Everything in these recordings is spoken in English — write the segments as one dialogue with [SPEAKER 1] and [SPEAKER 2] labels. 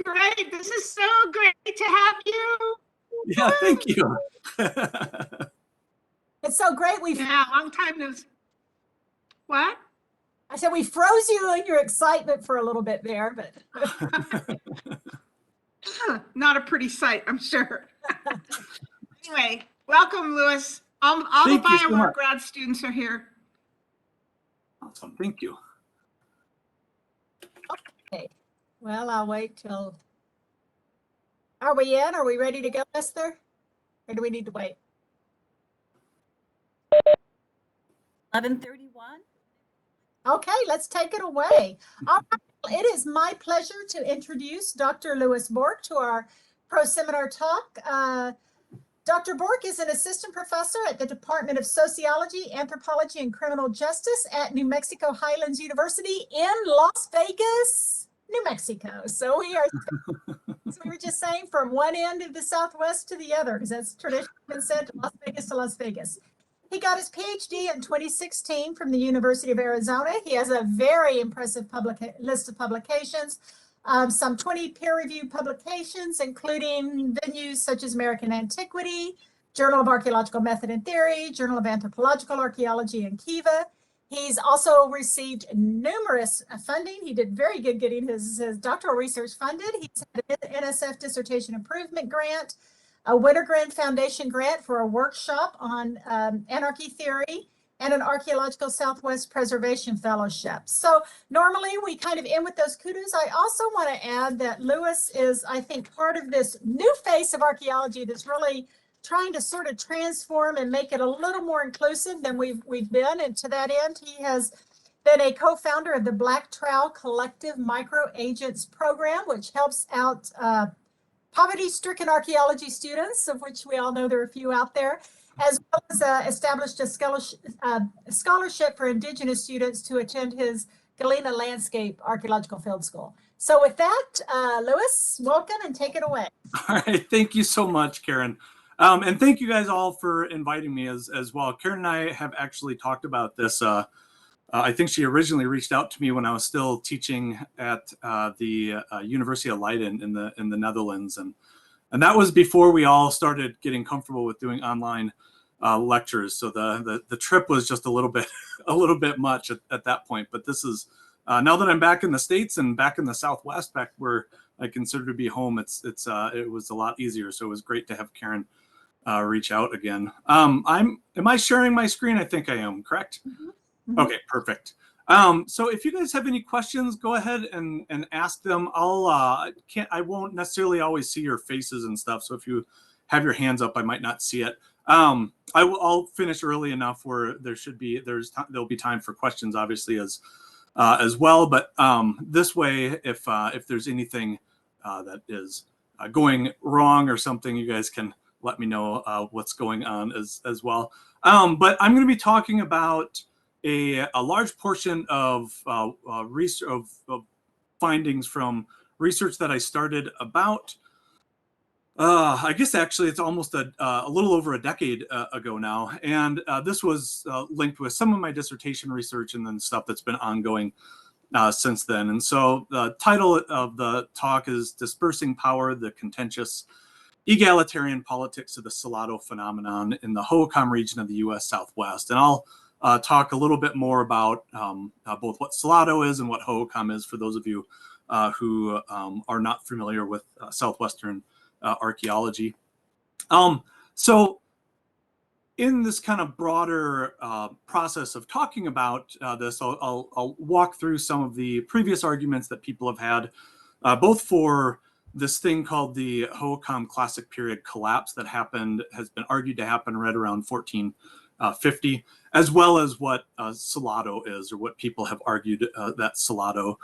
[SPEAKER 1] great. This is so great to have you.
[SPEAKER 2] Yeah, thank you.
[SPEAKER 3] It's so great.
[SPEAKER 1] Long time no. What?
[SPEAKER 3] I said we froze you in your excitement for a little bit there, but
[SPEAKER 1] not a pretty sight, I'm sure. Anyway, welcome, Louis. All the biowork grad students are here.
[SPEAKER 2] Awesome, thank you.
[SPEAKER 3] Okay, well, I'll wait till. Are we in? Are we ready to go, Esther? Or do we need to wait?
[SPEAKER 4] 11:31.
[SPEAKER 3] Okay, let's take it away. All right, it is my pleasure to introduce Dr. Louis Borck to our pro-seminar talk. Dr. Borck is an assistant professor at the Department of Sociology, Anthropology, and Criminal Justice at New Mexico Highlands University in Las Vegas, New Mexico. So we're just saying from one end of the Southwest to the other, because that's traditionally been said, Las Vegas to Las Vegas. He got his PhD in 2016 from the University of Arizona. He has a very impressive list of publications, some 20 peer-reviewed publications, including venues such as American Antiquity, Journal of Archaeological Method and Theory, Journal of Anthropological Archaeology, and Kiva. He's also received numerous funding. He did very good getting his doctoral research funded. He's had an NSF Dissertation Improvement Grant, a Wintergreen Foundation grant for a workshop on anarchy theory, and an Archaeological Southwest Preservation Fellowship. So normally we kind of end with those kudos. I also want to add that Louis is, I think, part of this new face of archaeology that's really trying to sort of transform and make it a little more inclusive than we've been. And to that end, he has been a co-founder of the Black Trowel Collective Micro Agents Program, which helps out poverty-stricken archaeology students, of which we all know there are a few out there, as well as established a scholarship for Indigenous students to attend his Galena Landscape Archaeological Field School. So with that, Louis, welcome and take it away.
[SPEAKER 2] All right, thank you so much, Karen. And thank you guys all for inviting me as well. Karen and I have actually talked about this. I think she originally reached out to me when I was still teaching at the University of Leiden in the Netherlands, and that was before we all started getting comfortable with doing online lectures. So the trip was just a little bit much at that point. But this is now that I'm back in the States and back in the Southwest, back where I consider to be home, it was a lot easier. So it was great to have Karen reach out again. Am I sharing my screen? I think I am. Correct. Mm-hmm. Okay, perfect. So if you guys have any questions, go ahead and ask them. I won't necessarily always see your faces and stuff. So if you have your hands up, I might not see it. I'll finish early enough where there'll be time for questions, obviously, as well. But this way, if there's anything that is going wrong or something, you guys can let me know what's going on as well. But I'm going to be talking about a large portion of research of findings from research that I started about, I guess actually it's almost a little over a decade ago now. And this was linked with some of my dissertation research and then stuff that's been ongoing since then. And so the title of the talk is Dispersing Power, the Contentious Egalitarian Politics of the Salado Phenomenon in the Hohokam region of the US Southwest. And I'll talk a little bit more about both what Salado is and what Hohokam is for those of you who are not familiar with Southwestern archaeology. So in this kind of broader process of talking about this, I'll walk through some of the previous arguments that people have had, both for this thing called the Hohokam Classic period collapse that has been argued to happen right around 1450, as well as what Salado is, or what people have argued that Salado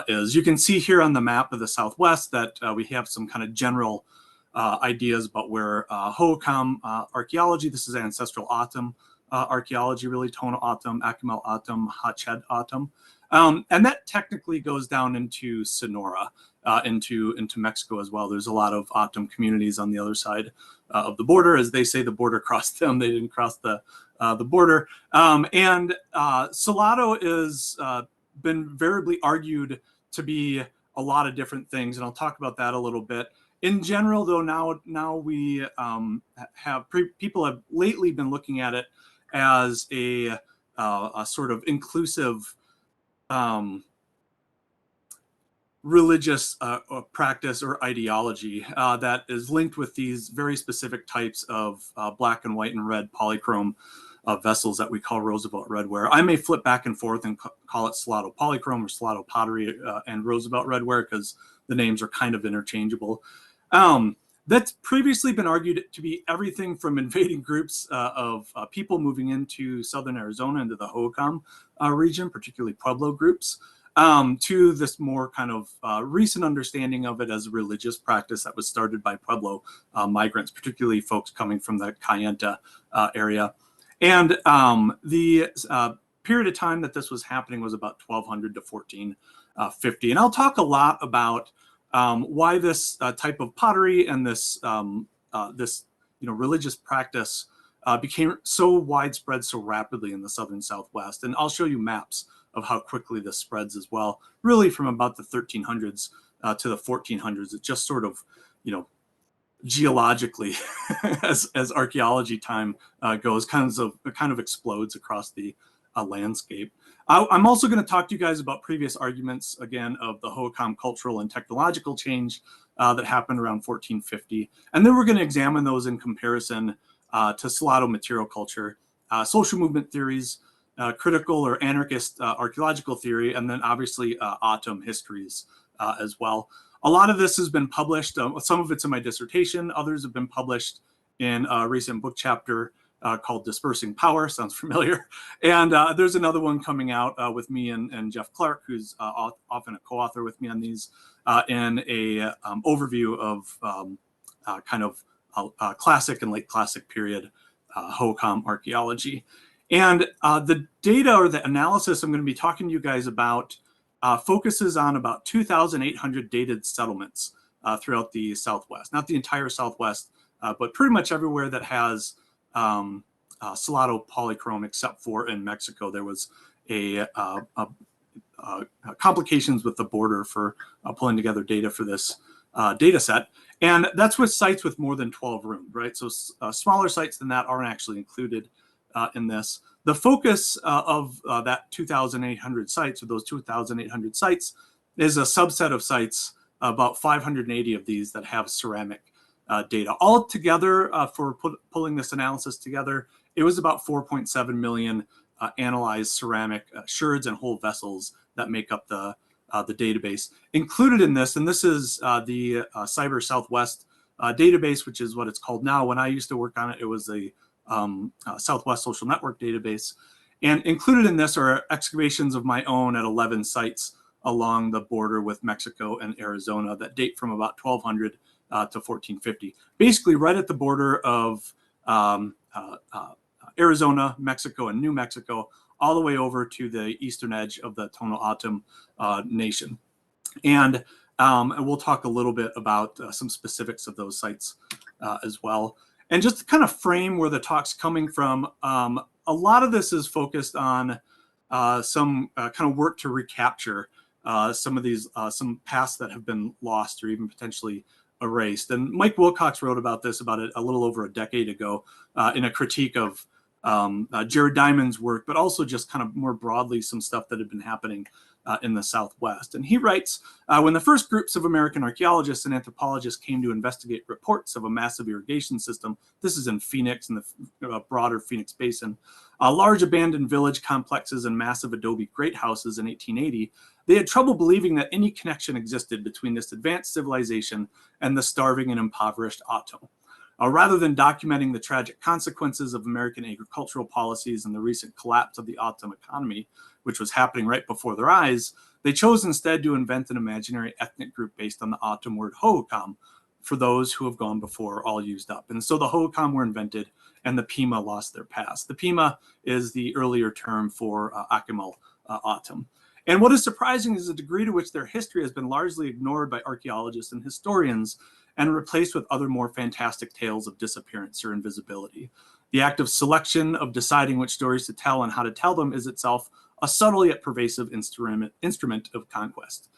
[SPEAKER 2] is. You can see here on the map of the Southwest that we have some kind of general ideas about where Hohokam archaeology, this is ancestral O'odham archaeology, really, Tohono O'odham, Akimel O'odham, O'odham. And that technically goes down into Sonora, into Mexico as well. There's a lot of O'odham communities on the other side of the border. As they say, the border crossed them. They didn't cross the border. And Salado is been variably argued to be a lot of different things, and I'll talk about that a little bit. In general, though, now we people have lately been looking at it as a sort of inclusive religious practice or ideology that is linked with these very specific types of black and white and red polychrome vessels that we call Roosevelt redware. I may flip back and forth and call it Salado polychrome or Salado pottery and Roosevelt redware because the names are kind of interchangeable. That's previously been argued to be everything from invading groups of people moving into southern Arizona, into the Hohokam region, particularly Pueblo groups, to this more kind of recent understanding of it as a religious practice that was started by Pueblo migrants, particularly folks coming from the Kayenta area. And the period of time that this was happening was about 1200 to 1450. And I'll talk a lot about why this type of pottery and this religious practice became so widespread so rapidly in the southern Southwest. And I'll show you maps of how quickly this spreads as well, really from about the 1300s to the 1400s. It just sort of, geologically, as archaeology time goes, kind of explodes across the landscape. I'm also going to talk to you guys about previous arguments, again, of the Hohokam cultural and technological change that happened around 1450. And then we're going to examine those in comparison to Salado material culture, social movement theories, critical or anarchist archaeological theory, and then obviously O'odham histories as well. A lot of this has been published. Some of it's in my dissertation. Others have been published in a recent book chapter called Dispersing Power. Sounds familiar. And there's another one coming out with me and Jeff Clark, who's often a co-author with me on these, in a overview of kind of classic and late classic period Hohokam archaeology. And the data or the analysis I'm going to be talking to you guys about focuses on about 2,800 dated settlements throughout the Southwest. Not the entire Southwest, but pretty much everywhere that has Salado polychrome, except for in Mexico. There was a complications with the border for pulling together data for this data set. And that's with sites with more than 12 rooms, right? So smaller sites than that aren't actually included in this. The focus of that 2,800 sites, or those 2,800 sites, is a subset of sites, about 580 of these that have ceramic data. All together, for pulling this analysis together, it was about 4.7 million analyzed ceramic sherds and whole vessels that make up the database. Included in this, and this is the Cyber Southwest database, which is what it's called now. When I used to work on it, it was a Southwest Social Network database. And included in this are excavations of my own at 11 sites along the border with Mexico and Arizona that date from about 1200 to 1450. Basically right at the border of Arizona, Mexico, and New Mexico, all the way over to the eastern edge of the Tohono O'Odham nation. And we'll talk a little bit about some specifics of those sites as well. And just to kind of frame where the talk's coming from, a lot of this is focused on some kind of work to recapture some of these, some pasts that have been lost or even potentially erased. And Mike Wilcox wrote about this about a little over a decade ago in a critique of Jared Diamond's work, but also just kind of more broadly some stuff that had been happening in the Southwest. And he writes, when the first groups of American archaeologists and anthropologists came to investigate reports of a massive irrigation system, this is in Phoenix, in the broader Phoenix Basin, large abandoned village complexes and massive adobe great houses in 1880, they had trouble believing that any connection existed between this advanced civilization and the starving and impoverished O'odham. Rather than documenting the tragic consequences of American agricultural policies and the recent collapse of the O'odham economy, which was happening right before their eyes, they chose instead to invent an imaginary ethnic group based on the O'odham word Hohokam, for those who have gone before, all used up. And so the Hohokam were invented and the Pima lost their past. The Pima is the earlier term for Akimel and Tohono O'Odham. And what is surprising is the degree to which their history has been largely ignored by archaeologists and historians and replaced with other more fantastic tales of disappearance or invisibility. The act of selection, of deciding which stories to tell and how to tell them, is itself a subtle yet pervasive instrument of conquest.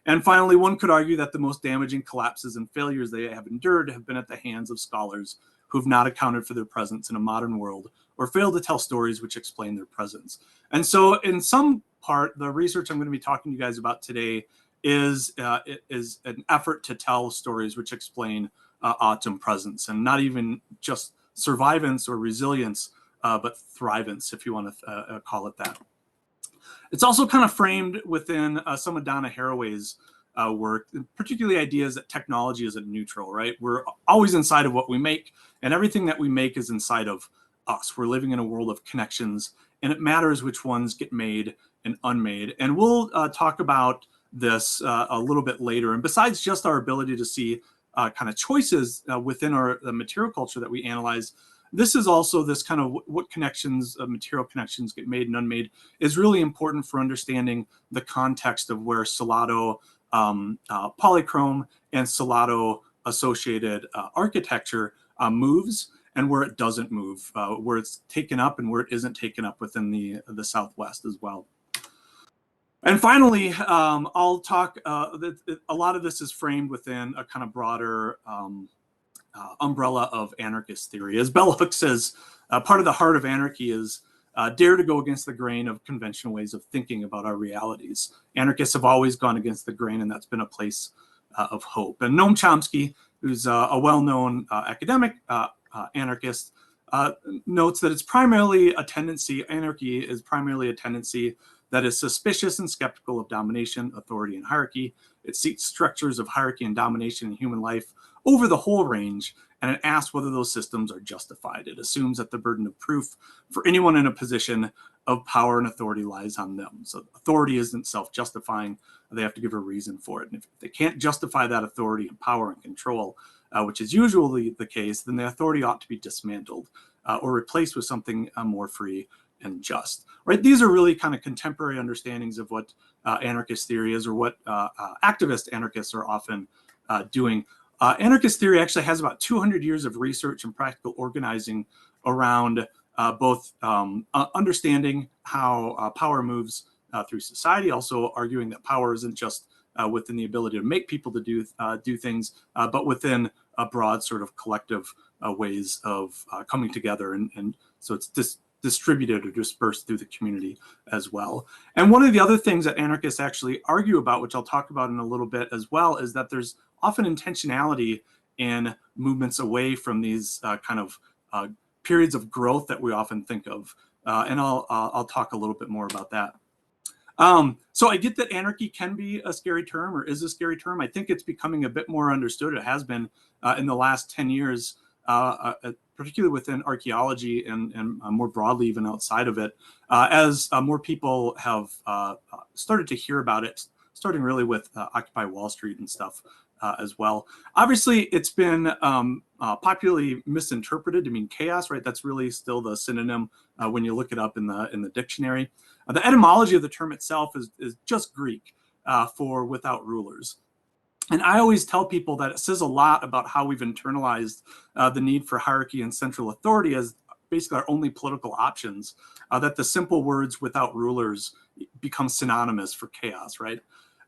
[SPEAKER 2] And finally, one could argue that the most damaging collapses and failures they have endured have been at the hands of scholars who have not accounted for their presence in a modern world or failed to tell stories which explain their presence. And so in some part, the research I'm going to be talking to you guys about today is an effort to tell stories which explain autumn presence, and not even just survivance or resilience, but thrivance, if you want to call it that. It's also kind of framed within some of Donna Haraway's work, particularly ideas that technology is a neutral, right? We're always inside of what we make, and everything that we make is inside of us. We're living in a world of connections, and it matters which ones get made and unmade. And we'll talk about this a little bit later. And besides just our ability to see kind of choices within the material culture that we analyze, this is also this kind of what connections, material connections get made and unmade is really important for understanding the context of where Salado polychrome and Salado associated architecture moves and where it doesn't move, where it's taken up and where it isn't taken up within the Southwest as well. And finally, I'll talk, a lot of this is framed within a kind of broader umbrella of anarchist theory. As Bell Hooks says, part of the heart of anarchy is dare to go against the grain of conventional ways of thinking about our realities. Anarchists have always gone against the grain, and that's been a place of hope. And Noam Chomsky, who's a well-known academic anarchist, notes that it's primarily a tendency, anarchy is primarily a tendency that is suspicious and skeptical of domination, authority, and hierarchy. It seeks structures of hierarchy and domination in human life over the whole range, and it asks whether those systems are justified. It assumes that the burden of proof for anyone in a position of power and authority lies on them. So authority isn't self-justifying. They have to give a reason for it. And if they can't justify that authority and power and control, which is usually the case, then the authority ought to be dismantled or replaced with something more free and just. Right? These are really kind of contemporary understandings of what anarchist theory is, or what activist anarchists are often doing. Anarchist theory actually has about 200 years of research and practical organizing around both understanding how power moves through society, also arguing that power isn't just within the ability to make people to do things, but within a broad sort of collective ways of coming together. And so it's distributed or dispersed through the community as well. And one of the other things that anarchists actually argue about, which I'll talk about in a little bit as well, is that there's often intentionality in movements away from these kind of periods of growth that we often think of. And I'll talk a little bit more about that. So I get that anarchy can be a scary term, or is a scary term. I think it's becoming a bit more understood. It has been in the last 10 years, particularly within archaeology and more broadly even outside of it, as more people have started to hear about it, starting really with Occupy Wall Street and stuff as well. Obviously, it's been popularly misinterpreted to mean chaos, right? That's really still the synonym when you look it up in the dictionary. The etymology of the term itself is just Greek for without rulers. And I always tell people that it says a lot about how we've internalized the need for hierarchy and central authority as basically our only political options, that the simple words without rulers become synonymous for chaos, right?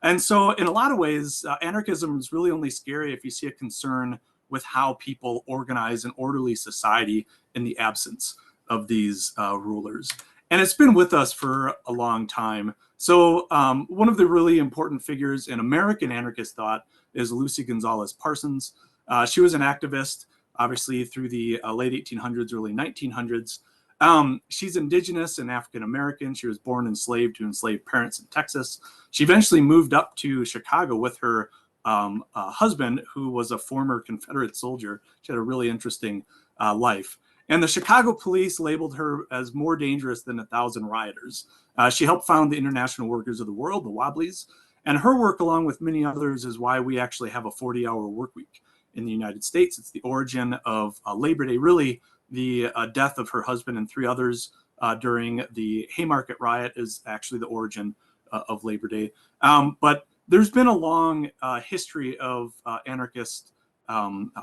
[SPEAKER 2] And so in a lot of ways, anarchism is really only scary if you see a concern with how people organize an orderly society in the absence of these rulers. And it's been with us for a long time. So one of the really important figures in American anarchist thought is Lucy Gonzalez Parsons. She was an activist, obviously, through the late 1800s, early 1900s. She's indigenous and African-American. She was born enslaved to enslaved parents in Texas. She eventually moved up to Chicago with her husband, who was a former Confederate soldier. She had a really interesting life. And the Chicago police labeled her as more dangerous than 1,000 rioters. She helped found the International Workers of the World, the Wobblies. And her work, along with many others, is why we actually have a 40-hour work week in the United States. It's the origin of Labor Day, really the death of her husband and 3 others during the Haymarket riot is actually the origin of Labor Day. But there's been a long history of anarchist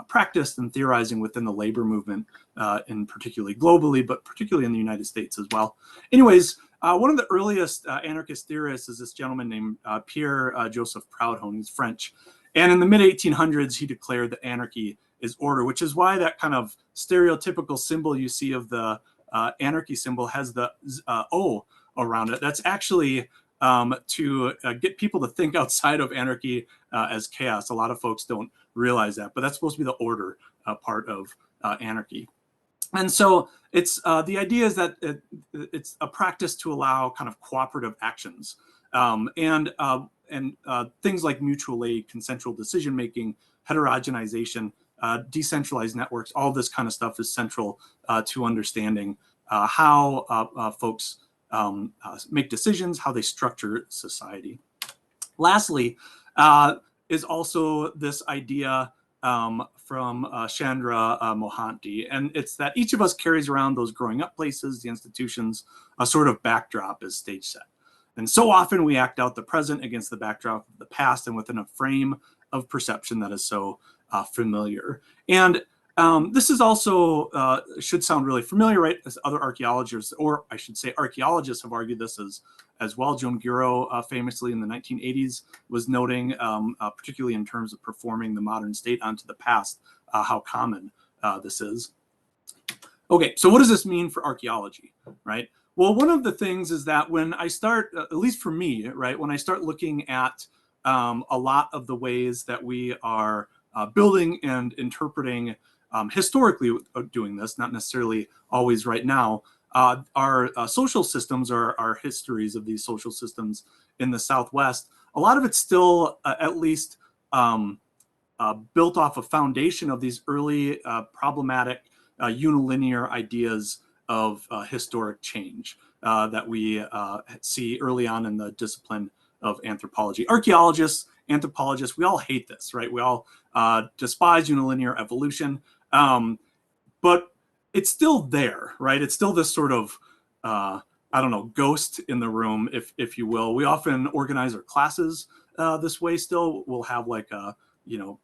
[SPEAKER 2] practiced and theorizing within the labor movement, and particularly globally, but particularly in the United States as well. Anyways, one of the earliest anarchist theorists is this gentleman named Pierre Joseph Proudhon. He's French. And in the mid-1800s, he declared that anarchy is order, which is why that kind of stereotypical symbol you see of the anarchy symbol has the O around it. That's actually to get people to think outside of anarchy as chaos. A lot of folks don't realize that, but that's supposed to be the order part of anarchy. And so it's the idea is that it's a practice to allow kind of cooperative actions and things like mutual aid, consensual decision making, heterogenization, decentralized networks. All this kind of stuff is central to understanding how folks make decisions, how they structure society. Lastly, is also this idea from Chandra Mohanty, and it's that each of us carries around those growing up places, the institutions, a sort of backdrop as stage set. And so often we act out the present against the backdrop of the past and within a frame of perception that is so familiar. And this is also, should sound really familiar, right? As other archaeologists, or I should say archaeologists have argued this as well. Joan Giro famously in the 1980s was noting, particularly in terms of performing the modern state onto the past, how common this is. Okay, so what does this mean for archaeology, right? Well, one of the things is that when I start, at least for me, right, when I start looking at a lot of the ways that we are building and interpreting historically doing this, not necessarily always right now, our social systems, or our histories of these social systems in the Southwest, a lot of it's still at least built off a foundation of these early problematic unilinear ideas of historic change that we see early on in the discipline of anthropology. Archaeologists, anthropologists, we all hate this, right? We all despise unilinear evolution, but it's still there, right? It's still this sort of, I don't know, ghost in the room, if you will. We often organize our classes this way still. We'll have like a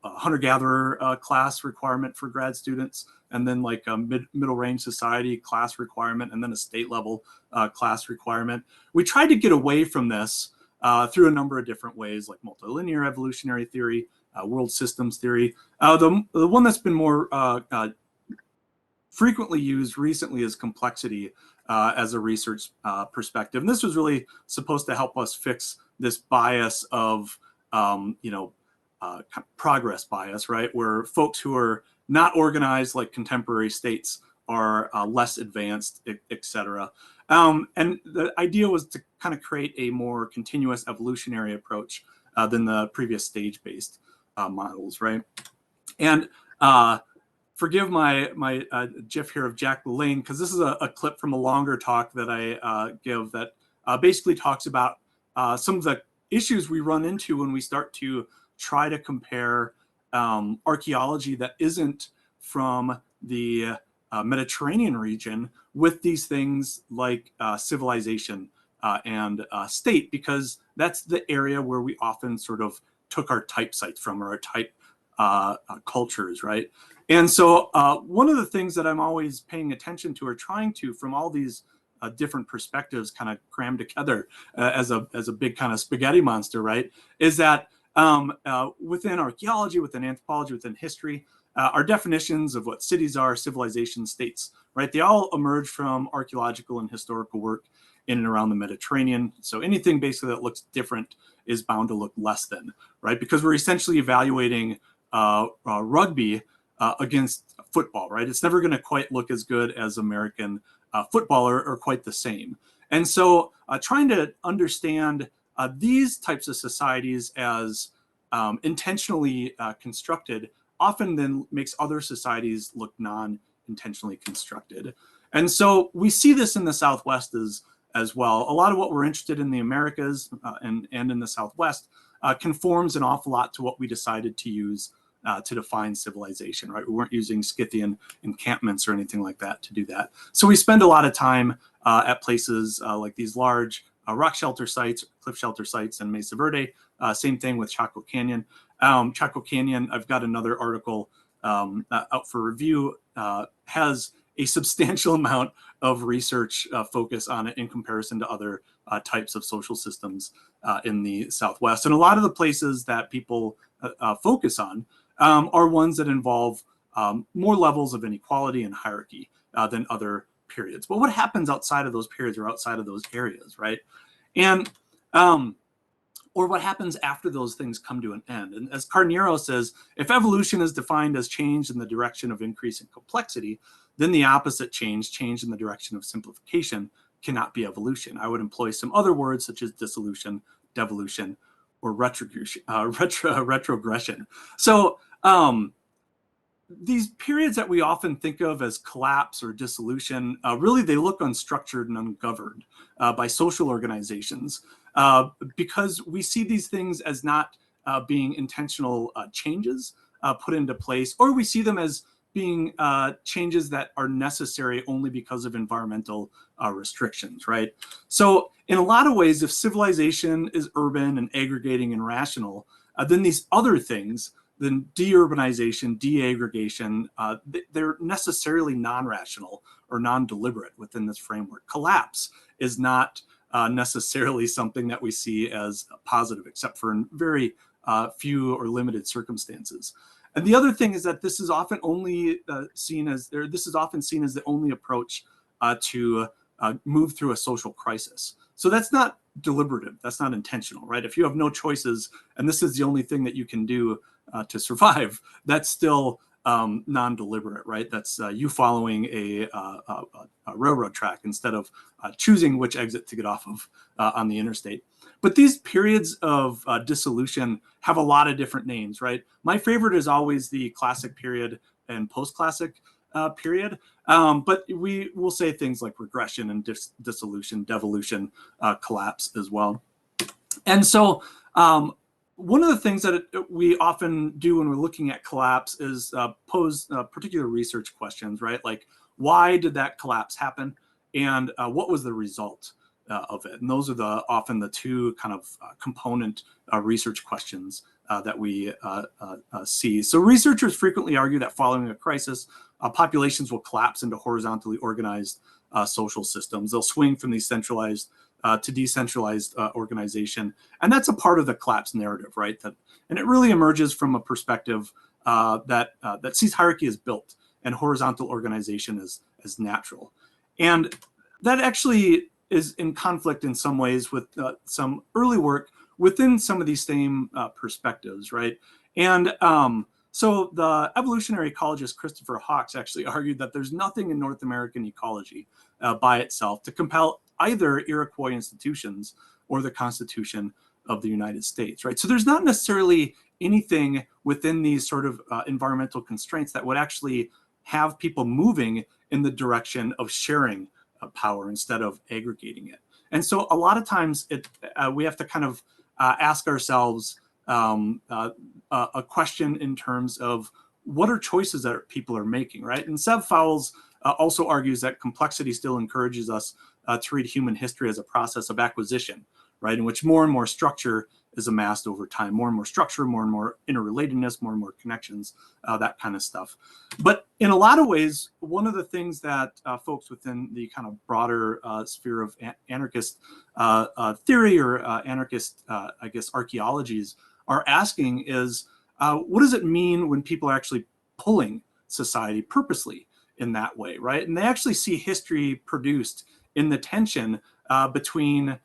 [SPEAKER 2] hunter-gatherer class requirement for grad students, and then like a middle range society class requirement, and then a state level class requirement. We tried to get away from this through a number of different ways, like multilinear evolutionary theory, world systems theory. The one that's been more frequently used recently is complexity as a research perspective. And this was really supposed to help us fix this bias of, progress bias, right? Where folks who are not organized like contemporary states are less advanced, et cetera. And the idea was to kind of create a more continuous evolutionary approach than the previous stage-based models, right? And forgive my gif here of Jack LaLanne, because this is a clip from a longer talk that I give that basically talks about some of the issues we run into when we start to try to compare archaeology that isn't from the Mediterranean region with these things like civilization and state, because that's the area where we often sort of took our type sites from, or our type cultures, right? And so one of the things that I'm always paying attention to, or trying to, from all these different perspectives kind of crammed together as a big kind of spaghetti monster, right, is that within archaeology, within anthropology, within history, our definitions of what cities are, civilization, states, right, they all emerge from archaeological and historical work in and around the Mediterranean. So anything basically that looks different is bound to look less than, right? Because we're essentially evaluating rugby against football, right? It's never going to quite look as good as American football, or quite the same. And so trying to understand these types of societies as intentionally constructed often then makes other societies look non-intentionally constructed. And so we see this in the Southwest as well. A lot of what we're interested in the Americas and in the Southwest conforms an awful lot to what we decided to use to define civilization, right? We weren't using Scythian encampments or anything like that to do that. So we spend a lot of time at places like these large rock shelter sites, cliff shelter sites in Mesa Verde. Same thing with Chaco Canyon. Chaco Canyon, I've got another article out for review, has a substantial amount of research focus on it in comparison to other types of social systems in the Southwest. And a lot of the places that people focus on are ones that involve more levels of inequality and hierarchy than other periods. But what happens outside of those periods or outside of those areas, right? And or what happens after those things come to an end. And as Carneiro says, if evolution is defined as change in the direction of increasing complexity, then the opposite change in the direction of simplification, cannot be evolution. I would employ some other words such as dissolution, devolution, or retrogression. So these periods that we often think of as collapse or dissolution, really they look unstructured and ungoverned by social organizations because we see these things as not being intentional changes put into place, or we see them as being changes that are necessary only because of environmental restrictions, right? So in a lot of ways, if civilization is urban and aggregating and rational, then these other things, then deurbanization, deaggregation, they're necessarily non-rational or non-deliberate within this framework. Collapse is not necessarily something that we see as positive, except for in very few or limited circumstances. And the other thing is that this is often only seen as the only approach to move through a social crisis. So that's not deliberative, that's not intentional, right? If you have no choices and this is the only thing that you can do to survive, that's still non-deliberate, right? That's you following a railroad track instead of choosing which exit to get off of on the interstate. But these periods of dissolution have a lot of different names, right? My favorite is always the classic period and post-classic period. But we will say things like regression and dissolution, devolution, collapse as well. And so one of the things that we often do when we're looking at collapse is pose particular research questions, right? Like, why did that collapse happen? And what was the result of it? And those are often the two kind of component research questions that we see. So researchers frequently argue that following a crisis, populations will collapse into horizontally organized social systems. They'll swing from these centralized to decentralized organization. And that's a part of the collapse narrative, right? And it really emerges from a perspective that sees hierarchy as built and horizontal organization as natural. And that actually is in conflict in some ways with some early work within some of these same perspectives, right? And so the evolutionary ecologist Christopher Hawkes actually argued that there's nothing in North American ecology by itself to compel either Iroquois institutions or the Constitution of the United States, right? So there's not necessarily anything within these sort of environmental constraints that would actually have people moving in the direction of sharing power instead of aggregating it. And so a lot of times we have to kind of ask ourselves a question in terms of what are choices that people are making, right? And Seb Fowles also argues that complexity still encourages us to read human history as a process of acquisition, right? In which more and more structure is amassed over time, more and more structure, more and more interrelatedness, more and more connections, that kind of stuff. But in a lot of ways, one of the things that folks within the kind of broader sphere of anarchist theory or anarchist, I guess, archaeologies are asking is, what does it mean when people are actually pulling society purposely in that way, right? And they actually see history produced in the tension between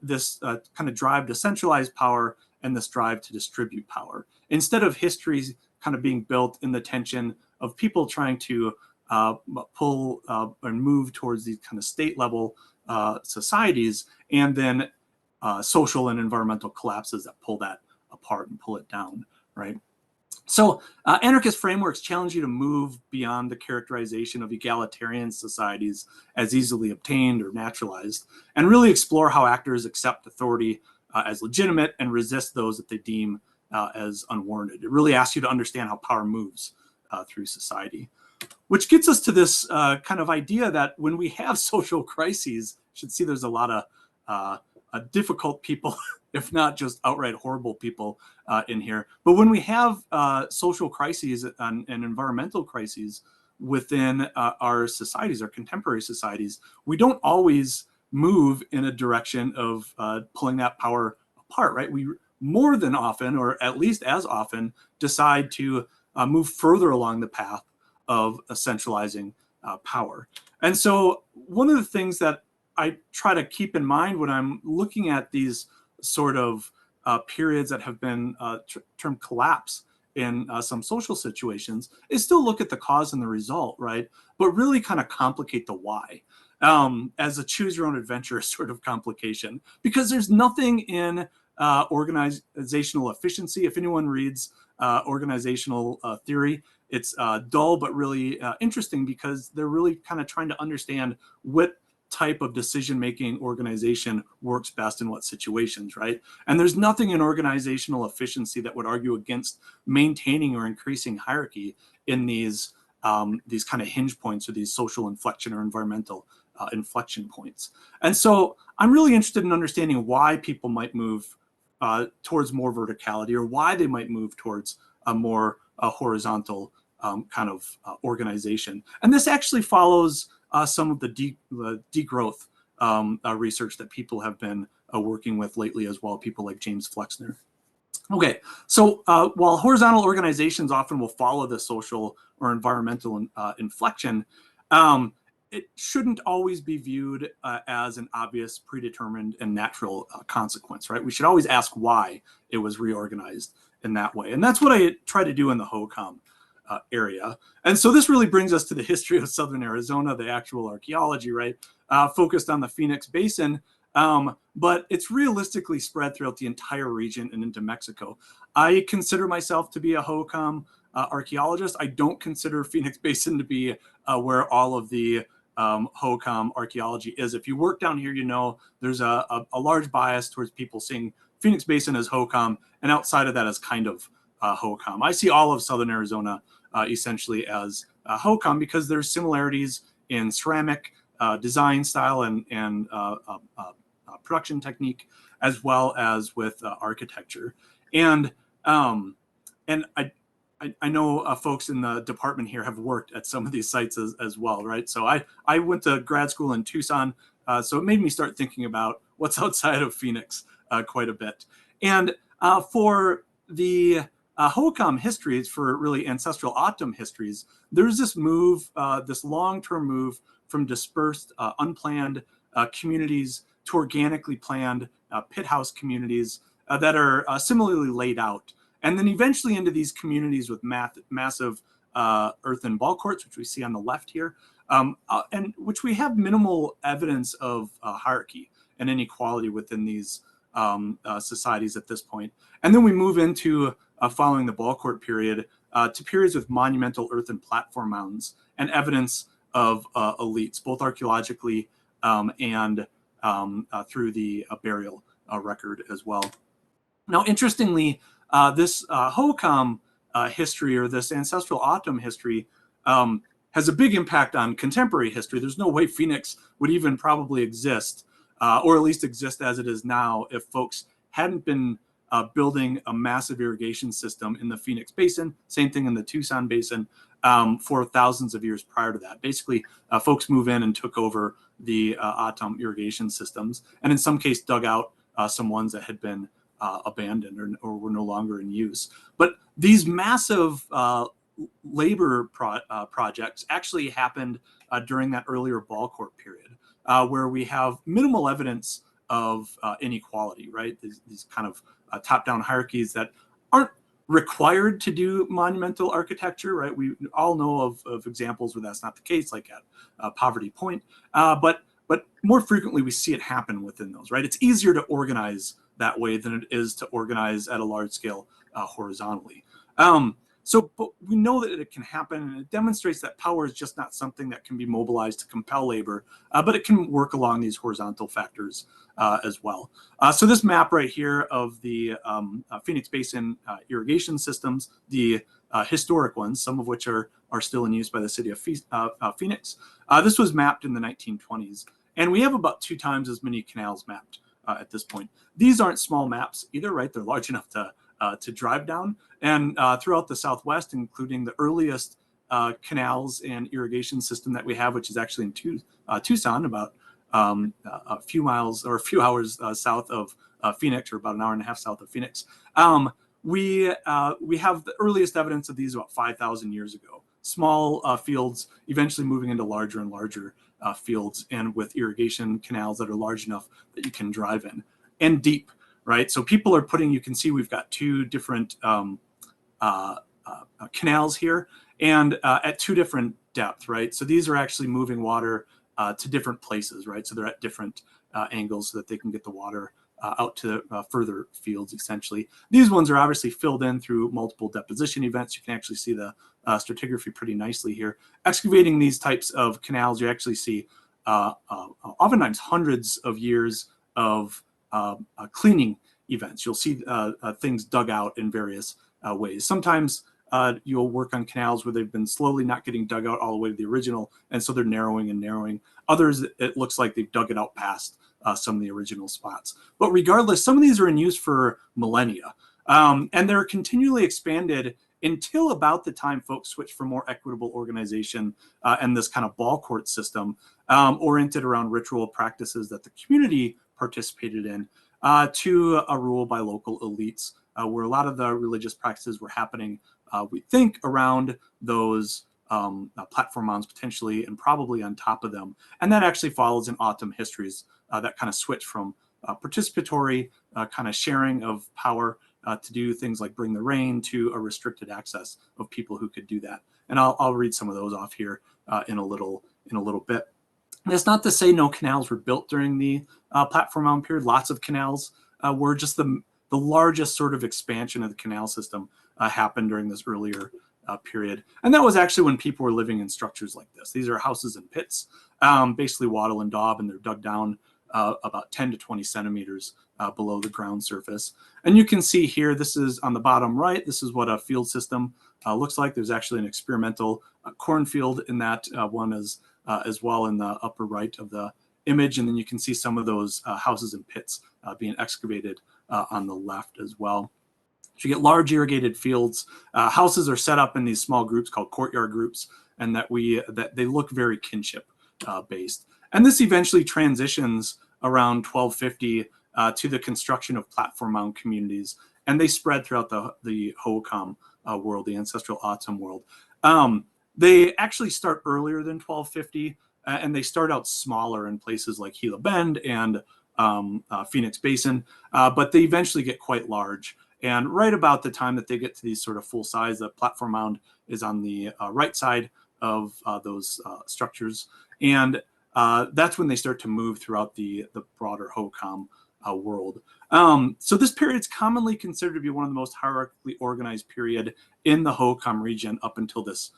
[SPEAKER 2] this kind of drive to centralize power and this drive to distribute power. Instead of history kind of being built in the tension of people trying to pull and move towards these kind of state level societies, and then social and environmental collapses that pull that apart and pull it down, right? So anarchist frameworks challenge you to move beyond the characterization of egalitarian societies as easily obtained or naturalized, and really explore how actors accept authority as legitimate and resist those that they deem as unwarranted. It really asks you to understand how power moves through society. Which gets us to this kind of idea that when we have social crises, you should see there's a lot of difficult people, if not just outright horrible people in here. But when we have social crises and environmental crises within our societies, our contemporary societies, we don't always move in a direction of pulling that power apart, right? We more than often, or at least as often, decide to move further along the path of centralizing power. And so one of the things that I try to keep in mind when I'm looking at these sort of periods that have been termed collapse in some social situations is still look at the cause and the result, right? But really kind of complicate the why as a choose your own adventure sort of complication, because there's nothing in organizational efficiency. If anyone reads organizational theory, it's dull but really interesting, because they're really kind of trying to understand what type of decision-making organization works best in what situations, right? And there's nothing in organizational efficiency that would argue against maintaining or increasing hierarchy in these kind of hinge points, or these social inflection or environmental inflection points. And so I'm really interested in understanding why people might move towards more verticality, or why they might move towards a more horizontal kind of organization. And this actually follows some of the degrowth research that people have been working with lately as well, people like James Flexner. Okay, so while horizontal organizations often will follow the social or environmental inflection, it shouldn't always be viewed as an obvious, predetermined, and natural consequence, right? We should always ask why it was reorganized in that way. And that's what I try to do in the Hohokam area. And so this really brings us to the history of Southern Arizona, the actual archaeology, right? Focused on the Phoenix Basin, but it's realistically spread throughout the entire region and into Mexico. I consider myself to be a Hohokam archaeologist. I don't consider Phoenix Basin to be where all of the Hohokam archaeology is. If you work down here, you know there's a large bias towards people seeing Phoenix Basin as Hohokam, and outside of that as kind of Hohokam. I see all of Southern Arizona essentially as Hohokam, because there's similarities in ceramic design style and production technique, as well as with architecture. And I know folks in the department here have worked at some of these sites as well, right? So I went to grad school in Tucson, so it made me start thinking about what's outside of Phoenix quite a bit. And for the Hohokam histories, for really ancestral O'odham histories, there's this move, this long-term move from dispersed, unplanned communities to organically planned pit house communities that are similarly laid out. And then eventually into these communities with massive earthen ball courts, which we see on the left here, and which we have minimal evidence of hierarchy and inequality within these societies at this point. And then we move into, following the ball court period, to periods with monumental earthen platform mounds and evidence of elites, both archaeologically and through the burial record as well. Now, interestingly, this Hohokam history, or this ancestral O'odham history, has a big impact on contemporary history. There's no way Phoenix would even probably exist, or at least exist as it is now, if folks hadn't been building a massive irrigation system in the Phoenix Basin, same thing in the Tucson Basin, for thousands of years prior to that. Basically, folks move in and took over the O'odham irrigation systems, and in some case dug out some ones that had been abandoned or were no longer in use. But these massive labor projects actually happened during that earlier ball court period, where we have minimal evidence of inequality, right? These kind of top-down hierarchies that aren't required to do monumental architecture, right? We all know of examples where that's not the case, like at Poverty Point, but more frequently we see it happen within those, right? It's easier to organize that way than it is to organize at a large scale horizontally. But we know that it can happen, and it demonstrates that power is just not something that can be mobilized to compel labor, but it can work along these horizontal factors as well. So this map right here of the Phoenix Basin irrigation systems, the historic ones, some of which are still in use by the city of Phoenix. This was mapped in the 1920s, and we have about 2 times as many canals mapped at this point. These aren't small maps either, right? They're large enough to drive down. And throughout the Southwest, including the earliest canals and irrigation system that we have, which is actually in Tucson, about a few miles or a few hours south of Phoenix, or about an hour and a half south of Phoenix. We have the earliest evidence of these about 5,000 years ago. Small fields eventually moving into larger and larger fields, and with irrigation canals that are large enough that you can drive in, and deep, right? So people are putting, you can see we've got two different canals here, and at two different depth, right? So these are actually moving water to different places, right? So they're at different angles so that they can get the water out to further fields, essentially. These ones are obviously filled in through multiple deposition events. You can actually see the stratigraphy pretty nicely here. Excavating these types of canals, you actually see oftentimes hundreds of years of cleaning events. You'll see things dug out in various ways. Sometimes you'll work on canals where they've been slowly not getting dug out all the way to the original, and so they're narrowing and narrowing. Others, it looks like they've dug it out past some of the original spots. But regardless, some of these are in use for millennia, and they're continually expanded until about the time folks switched from more equitable organization and this kind of ball court system oriented around ritual practices that the community participated in to a rule by local elites, where a lot of the religious practices were happening, we think, around those platform mounds potentially, and probably on top of them. And that actually follows in autumn histories that kind of switch from participatory kind of sharing of power to do things like bring the rain, to a restricted access of people who could do that. And I'll read some of those off here in a little bit. That's not to say no canals were built during the platform mound period. Lots of canals were. Just the largest sort of expansion of the canal system happened during this earlier period. And that was actually when people were living in structures like this. These are houses and pits, basically wattle and daub, and they're dug down about 10 to 20 centimeters below the ground surface. And you can see here, this is on the bottom right, this is what a field system looks like. There's actually an experimental cornfield in that one as well in the upper right of the image. And then you can see some of those houses and pits being excavated on the left as well. So you get large irrigated fields. Houses are set up in these small groups called courtyard groups, and that they look very kinship based. And this eventually transitions around 1250 to the construction of platform mound communities, and they spread throughout the Hohokam world, the ancestral O'odham world. They actually start earlier than 1250, and they start out smaller in places like Gila Bend and Phoenix Basin, but they eventually get quite large. And right about the time that they get to these sort of full size, the platform mound is on the right side of those structures. And that's when they start to move throughout the broader Hohokam world. So this period is commonly considered to be one of the most hierarchically organized period in the Hohokam region up until this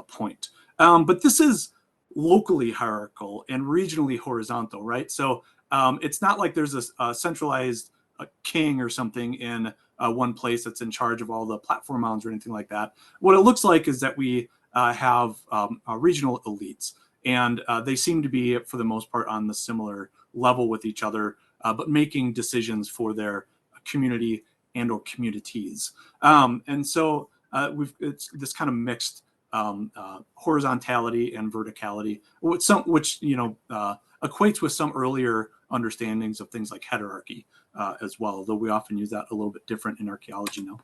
[SPEAKER 2] point. But this is locally hierarchical and regionally horizontal, right? So it's not like there's a centralized king or something in one place that's in charge of all the platform mounds or anything like that. What it looks like is that we have regional elites, and they seem to be, for the most part, on the similar level with each other, but making decisions for their community and or communities. And so it's this kind of mixed horizontality and verticality, which equates with some earlier understandings of things like heterarchy as well, though we often use that a little bit different in archaeology now.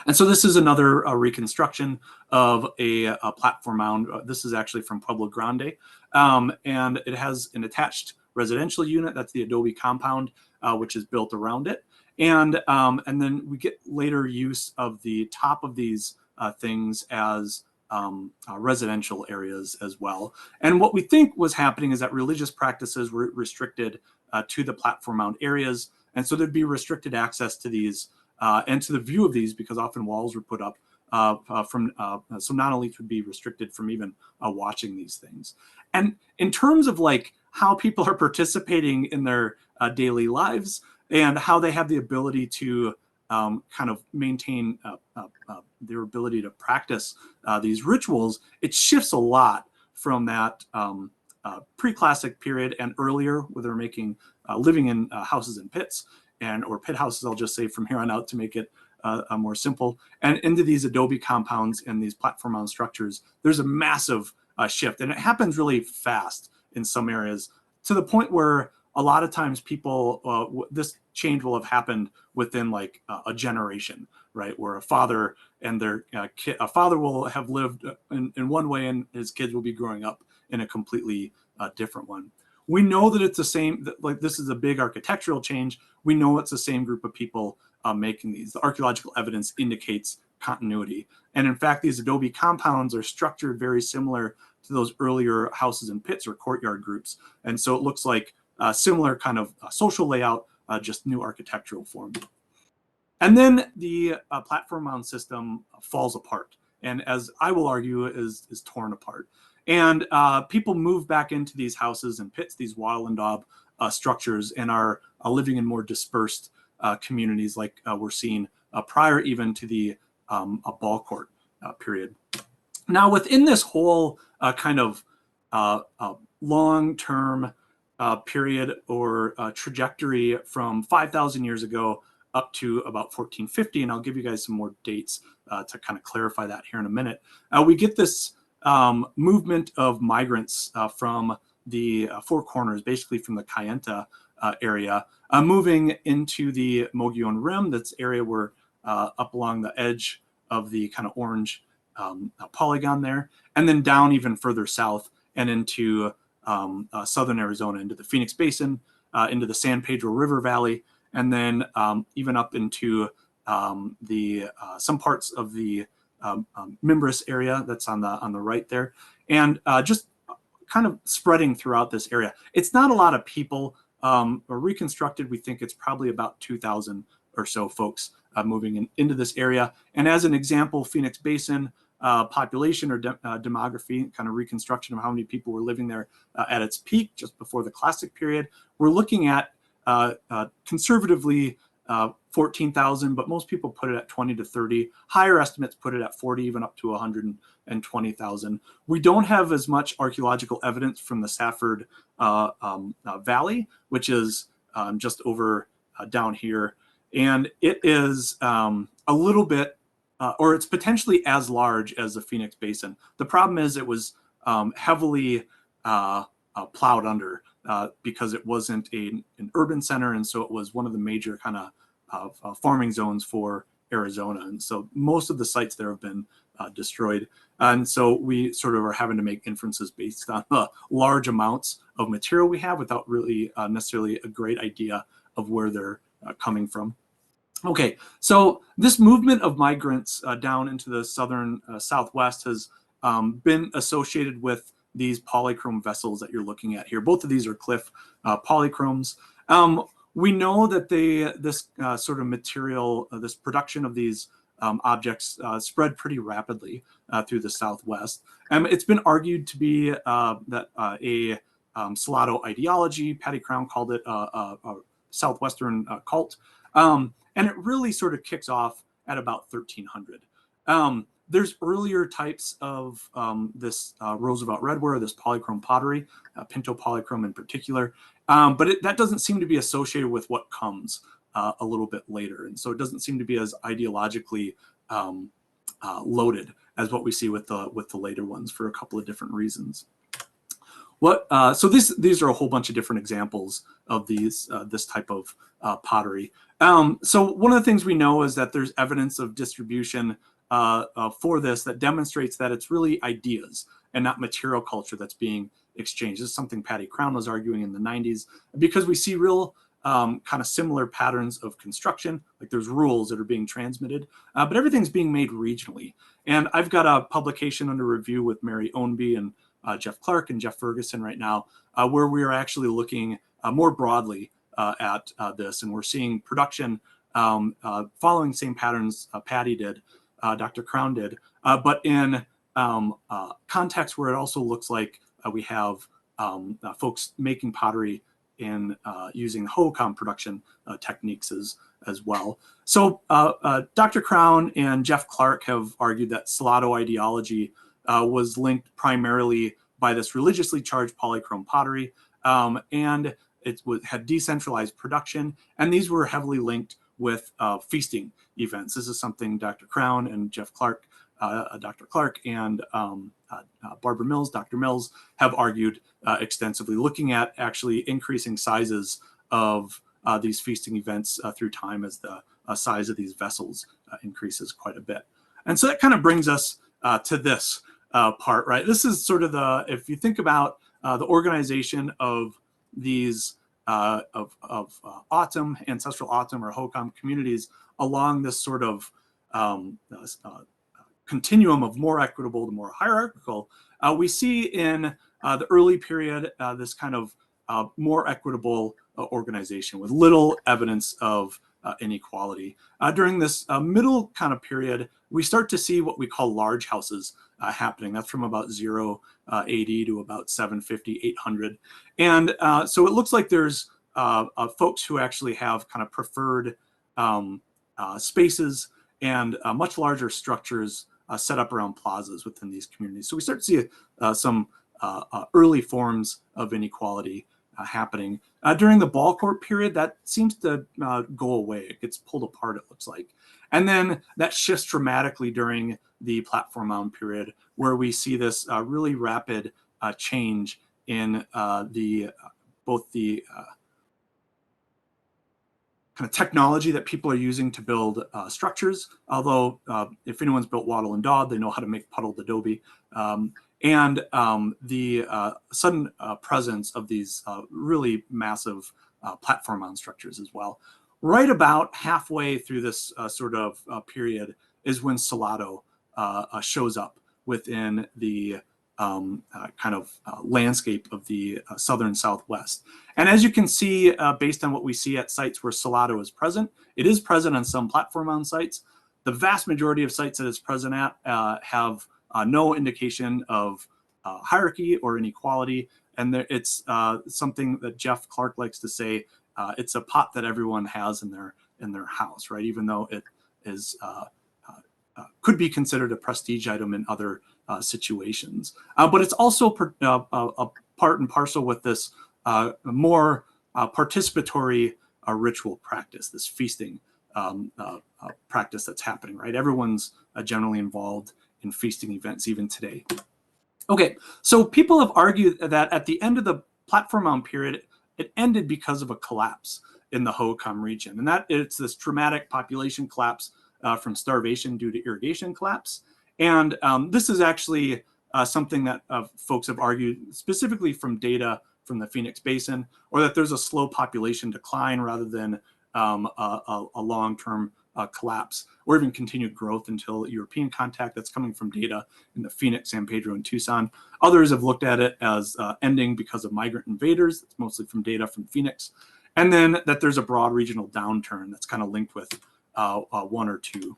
[SPEAKER 2] And so this is another reconstruction of a platform mound. This is actually from Pueblo Grande, and it has an attached residential unit. That's the adobe compound, which is built around it. And then we get later use of the top of these things as residential areas as well. And what we think was happening is that religious practices were restricted to the platform mound areas. And so there'd be restricted access to these and to the view of these, because often walls were put up so non-elites would be restricted from even watching these things. And in terms of like how people are participating in their daily lives and how they have the ability to kind of maintain their ability to practice these rituals, it shifts a lot from that pre-classic period and earlier, where they're making living in houses and pits or pit houses, I'll just say from here on out to make it more simple, and into these adobe compounds and these platform mound structures. There's a massive shift, and it happens really fast in some areas, to the point where a lot of times people, this change will have happened within like a generation, right? Where a father and their kid, a father will have lived in one way and his kids will be growing up in a completely different one. We know that it's the same, like this is a big architectural change. We know it's the same group of people making these. The archaeological evidence indicates continuity. And in fact, these adobe compounds are structured very similar to those earlier houses and pits or courtyard groups. And so it looks like a similar kind of social layout, just new architectural form. And then the platform mound system falls apart. And as I will argue, is torn apart. And people move back into these houses and pits, these wattle and daub structures, and are living in more dispersed communities like we're seeing prior even to the ball court period. Now, within this whole kind of long-term period or trajectory from 5,000 years ago up to about 1450, and I'll give you guys some more dates to kind of clarify that here in a minute, we get this movement of migrants from the Four Corners, basically from the Kayenta area, moving into the Mogollon Rim. That's area where up along the edge of the kind of orange polygon there, and then down even further south and into southern Arizona, into the Phoenix Basin, into the San Pedro River Valley, and then even up into some parts of the Mimbres area that's on the right there, and just kind of spreading throughout this area. It's not a lot of people. Reconstructed, we think it's probably about 2,000 or so folks moving into this area. And as an example, Phoenix Basin population or demography, kind of reconstruction of how many people were living there at its peak just before the classic period, we're looking at conservatively 14,000, but most people put it at 20 to 30. Higher estimates put it at 40, even up to 120,000. We don't have as much archaeological evidence from the Safford Valley, which is just over down here. And it is a little bit, or it's potentially as large as the Phoenix Basin. The problem is it was heavily plowed under because it wasn't an urban center, and so it was one of the major kind of farming zones for Arizona. And so most of the sites there have been destroyed. And so we sort of are having to make inferences based on the large amounts of material we have without really necessarily a great idea of where they're coming from. Okay, so this movement of migrants down into the southern southwest has been associated with these polychrome vessels that you're looking at here. Both of these are cliff polychromes. We know that this sort of material, this production of these objects spread pretty rapidly through the Southwest. It's been argued to be that a Salado ideology, Patty Crown called it a Southwestern cult. And it really sort of kicks off at about 1300. There's earlier types of this Roosevelt redware, this polychrome pottery, Pinto polychrome in particular, but that doesn't seem to be associated with what comes a little bit later. And so it doesn't seem to be as ideologically loaded as what we see with the later ones for a couple of different reasons. So these are a whole bunch of different examples of this type of pottery. So one of the things we know is that there's evidence of distribution for this that demonstrates that it's really ideas and not material culture that's being exchanged. This is something Patty Crown was arguing in the 90s, because we see real kind of similar patterns of construction, like there's rules that are being transmitted, but everything's being made regionally. And I've got a publication under review with Mary Ownby and Jeff Clark and Jeff Ferguson right now, where we are actually looking more broadly at this, and we're seeing production following same patterns Patty did, Dr. Crown did, but in context where it also looks like we have folks making pottery in using Hohokam production techniques as well. So Dr. Crown and Jeff Clark have argued that Salado ideology was linked primarily by this religiously charged polychrome pottery, and it had decentralized production, and these were heavily linked with feasting events. This is something Dr. Crown and Jeff Clark, Dr. Clark and Barbara Mills, Dr. Mills, have argued extensively, looking at actually increasing sizes of these feasting events through time as the size of these vessels increases quite a bit. And so that kind of brings us to this part, right? This is sort of the, if you think about the organization of these O'odham, ancestral O'odham or Hohokam communities along this sort of continuum of more equitable to more hierarchical, we see in the early period this kind of more equitable organization with little evidence of inequality. During this middle kind of period, we start to see what we call large houses happening. That's from about 0 AD to about 750, 800. And so it looks like there's folks who actually have kind of preferred spaces and much larger structures set up around plazas within these communities. So we start to see some early forms of inequality happening. During the ball court period, that seems to go away. It gets pulled apart, it looks like. And then that shifts dramatically during the platform mound period, where we see this really rapid change in both the kind of technology that people are using to build structures. Although if anyone's built wattle and daub, they know how to make puddled adobe. And the sudden presence of these really massive platform mound structures as well. Right about halfway through this sort of period is when Salado shows up within the kind of landscape of the southern Southwest. And as you can see, based on what we see at sites where Salado is present, it is present on some platform mound sites. The vast majority of sites that it's present at have no indication of hierarchy or inequality. And it's something that Jeff Clark likes to say, it's a pot that everyone has in their house, right? Even though it is could be considered a prestige item in other situations. But it's also a part and parcel with this more participatory ritual practice, this feasting practice that's happening, right? Everyone's generally involved in feasting events even today. Okay, so people have argued that at the end of the platform mound period, it ended because of a collapse in the Hohokam region. And that it's this dramatic population collapse from starvation due to irrigation collapse. And this is actually something that folks have argued specifically from data from the Phoenix Basin, or that there's a slow population decline rather than a long-term collapse or even continued growth until European contact. That's coming from data in the Phoenix, San Pedro, and Tucson. Others have looked at it as ending because of migrant invaders. It's mostly from data from Phoenix. And then that there's a broad regional downturn that's kind of linked with one or two.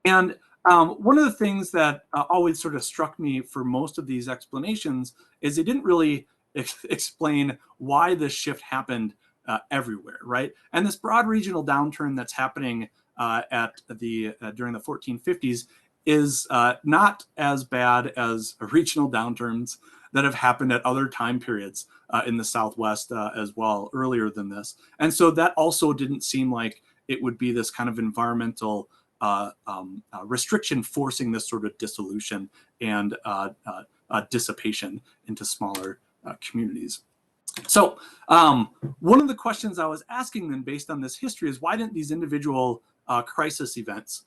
[SPEAKER 2] And one of the things that always sort of struck me for most of these explanations is they didn't really explain why this shift happened everywhere, right? And this broad regional downturn that's happening during the 1450s is not as bad as regional downturns that have happened at other time periods in the Southwest as well earlier than this. And so that also didn't seem like it would be this kind of environmental restriction forcing this sort of dissolution and dissipation into smaller communities. So one of the questions I was asking them based on this history is, why didn't these individual crisis events,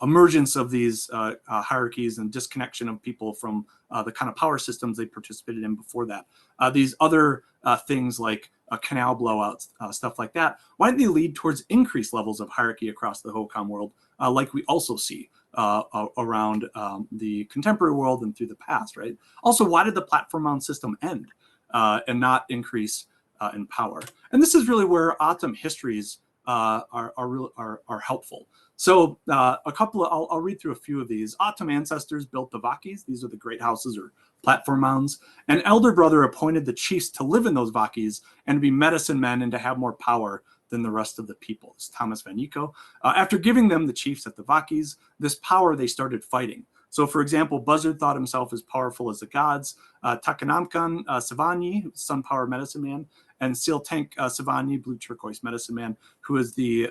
[SPEAKER 2] emergence of these hierarchies and disconnection of people from the kind of power systems they participated in before that, these other things like canal blowouts, stuff like that, why didn't they lead towards increased levels of hierarchy across the Hohokam world, like we also see around the contemporary world and through the past, right? Also, why did the platform mound system end and not increase in power? And this is really where O'odham histories are helpful. So a couple of, I'll read through a few of these. O'odham ancestors built the vakis. These are the great houses or platform mounds. An elder brother appointed the chiefs to live in those vakis and to be medicine men and to have more power than the rest of the people. It's Thomas Van Eco. After giving them the chiefs at the vakis, this power, they started fighting. So, for example, Buzzard thought himself as powerful as the gods. Takanamkan Savani, Sun Power Medicine Man, and Siltank Savani, Blue Turquoise Medicine Man, who is the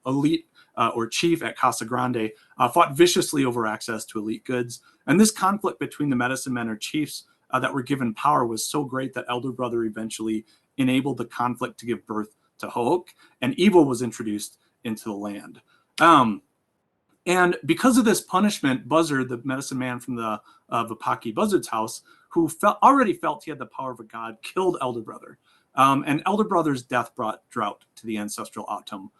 [SPEAKER 2] elite or chief at Casa Grande, fought viciously over access to elite goods. And this conflict between the medicine men or chiefs that were given power was so great that Elder Brother eventually enabled the conflict to give birth to Hohok, and evil was introduced into the land. And because of this punishment, Buzzard, the medicine man from the Vipaki Buzzard's house, who already felt he had the power of a god, killed Elder Brother. And Elder Brother's death brought drought to the ancestral O'odham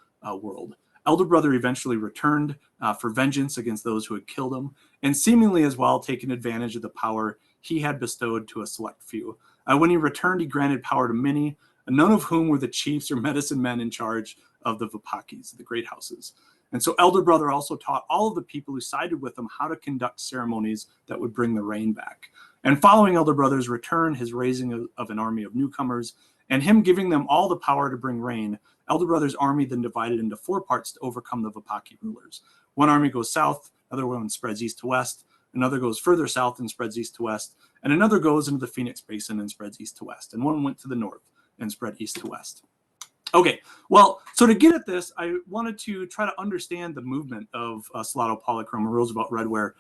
[SPEAKER 2] world. Elder Brother eventually returned for vengeance against those who had killed him, and seemingly as well taken advantage of the power he had bestowed to a select few. When he returned, he granted power to many, none of whom were the chiefs or medicine men in charge of the Vipakis, the great houses. And so Elder Brother also taught all of the people who sided with him how to conduct ceremonies that would bring the rain back. And following Elder Brother's return, his raising of an army of newcomers, and him giving them all the power to bring rain, Elder Brother's army then divided into 4 parts to overcome the Vipaki rulers. One army goes south, another one spreads east to west, another goes further south and spreads east to west, and another goes into the Phoenix Basin and spreads east to west, and one went to the north and spread east to west. Okay, well, so to get at this, I wanted to try to understand the movement of Salado Polychrome or Roosevelt Redware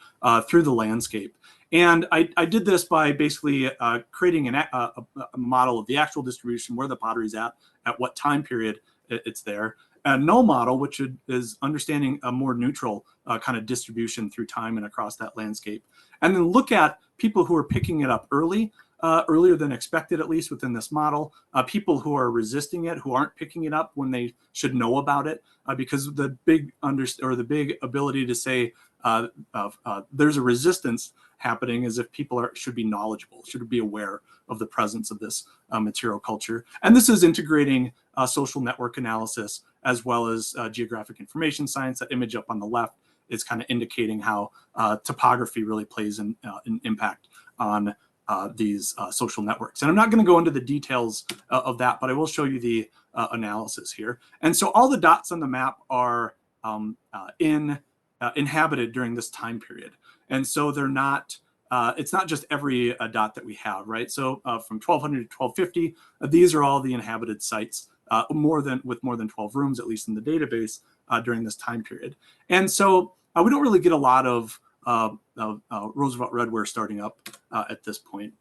[SPEAKER 2] through the landscape. And I did this by basically creating a model of the actual distribution, where the pottery's at what time period it's there. A null model, which is understanding a more neutral kind of distribution through time and across that landscape. And then look at people who are picking it up earlier than expected, at least within this model, people who are resisting it, who aren't picking it up when they should know about it, because the big ability to say there's a resistance happening is if people should be knowledgeable, should be aware of the presence of this material culture. And this is integrating social network analysis as well as geographic information science. That image up on the left is kind of indicating how topography really plays an impact on these social networks. And I'm not going to go into the details of that, but I will show you the analysis here. And so all the dots on the map are inhabited during this time period. And so they're not, it's not just every dot that we have, right? So from 1200 to 1250, these are all the inhabited sites, with more than 12 rooms, at least in the database, during this time period. And so we don't really get a lot of Roosevelt Redware starting up at this point.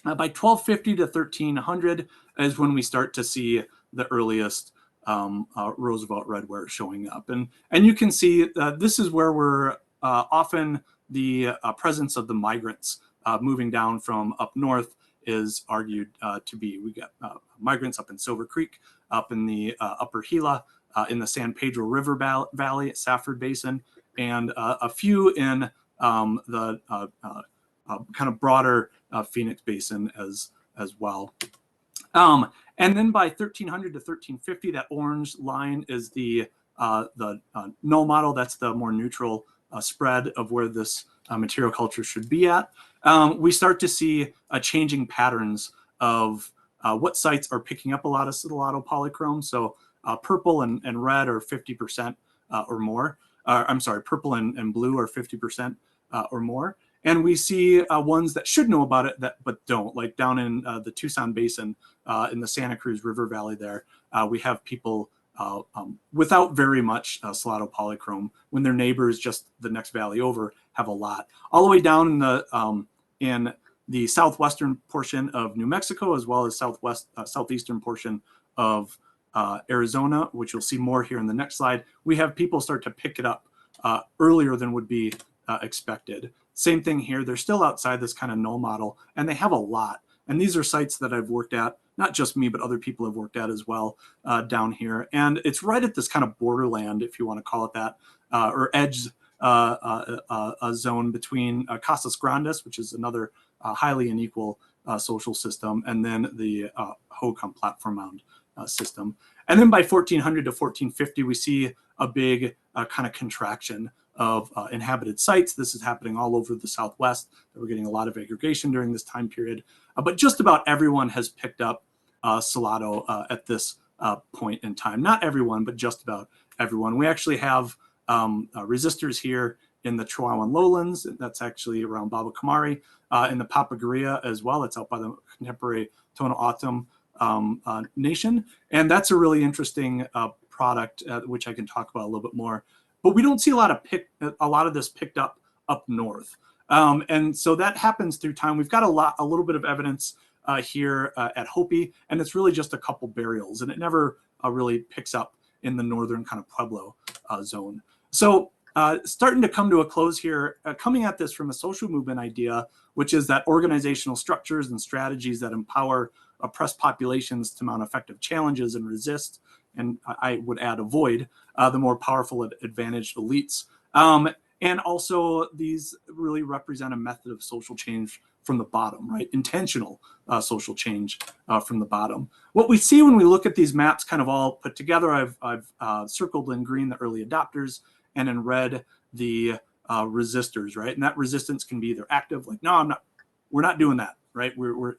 [SPEAKER 2] By 1250 to 1300 is when we start to see the earliest Roosevelt Redware showing up. And you can see this is where we're often the presence of the migrants moving down from up north is argued to be. We got migrants up in Silver Creek, up in the Upper Gila, in the San Pedro River Valley at Safford Basin, and a few in the kind of broader Phoenix Basin as well. And then by 1300 to 1350, that orange line is the null model. That's the more neutral spread of where this material culture should be at. We start to see changing patterns of what sites are picking up a lot of Salado polychrome. So purple and red are 50% or more. I'm sorry, purple and blue are 50% or more. And we see ones that should know about it but don't, like down in the Tucson Basin, in the Santa Cruz River Valley there, we have people without very much Salado polychrome when their neighbors just the next valley over have a lot. All the way down in the southwestern portion of New Mexico, as well as southeastern portion of Arizona, which you'll see more here in the next slide, we have people start to pick it up earlier than would be expected. Same thing here. They're still outside this kind of null model, and they have a lot. And these are sites that I've worked at, not just me, but other people have worked at as well down here. And it's right at this kind of borderland, if you want to call it that, or edge zone between Casas Grandes, which is another highly unequal social system, and then the Hohokam platform mound system. And then by 1400 to 1450, we see a big kind of contraction of inhabited sites. This is happening all over the Southwest. We're getting a lot of aggregation during this time period. But just about everyone has picked up Salado at this point in time. Not everyone, but just about everyone. We actually have resistors here in the Chihuahuan lowlands. That's actually around Baba Kamari, in the Papagoria as well. It's out by the contemporary Tohono O'Odham nation. And that's a really interesting product, which I can talk about a little bit more. But we don't see a lot of this picked up north. And so that happens through time. We've got a little bit of evidence here at Hopi, and it's really just a couple burials, and it never really picks up in the northern kind of Pueblo zone. So starting to come to a close here, coming at this from a social movement idea, which is that organizational structures and strategies that empower oppressed populations to mount effective challenges and resist, and I would add avoid, the more powerful advantaged elites. And also these really represent a method of social change from the bottom, right? Intentional social change from the bottom. What we see when we look at these maps kind of all put together, I've circled in green the early adopters and in red the resistors, right? And that resistance can be either active, like, no, we're not doing that, right?